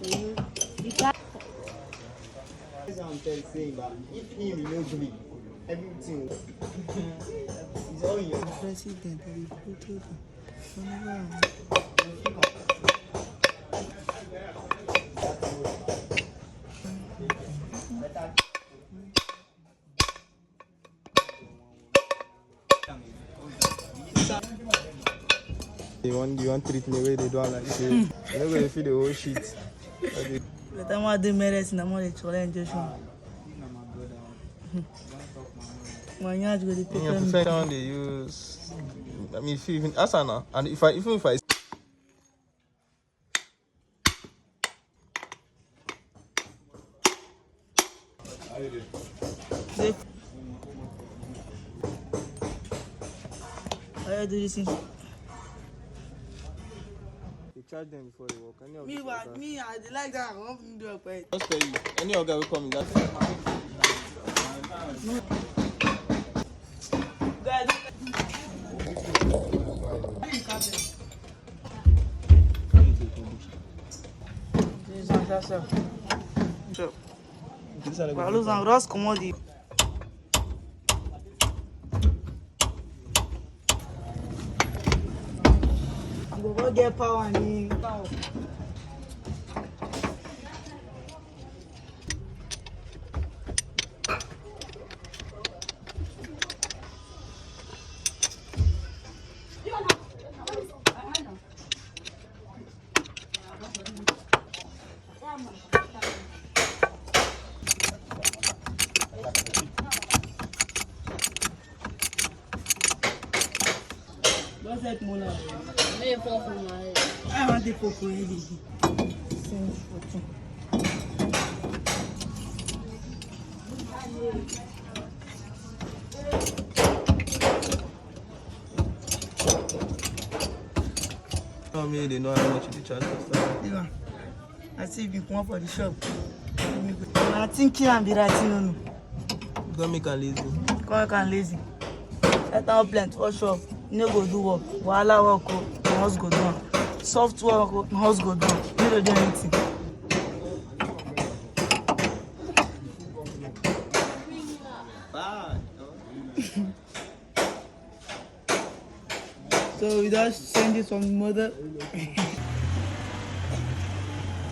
You can't. I'm saying that if him knows me, everything is all your president of the Pluto. You want treat me where they do like this. You're not going to feel the whole shit. The time I do medicine, I'm on the challenge. My yards will take In profession, they use. I mean, if even asana, and if I I do this thing. they charge them before they walk. Me, I like that. I want to do a pay. Just pay you. Any other will come in that. Guys, lose and Ross commodity. Go get power and power. What's that, Mona? May fall from my head. I want the popo. Tell me they know how much they charge for stuff. Yeah. I see if you come for the shop. I think you can be writing. Don't make a lazy. Come can lazy. Set up plenty for shop. No go do work. Wahala work. No house go down. Soft work. No house go down. You don't do anything. So we just send it from mother.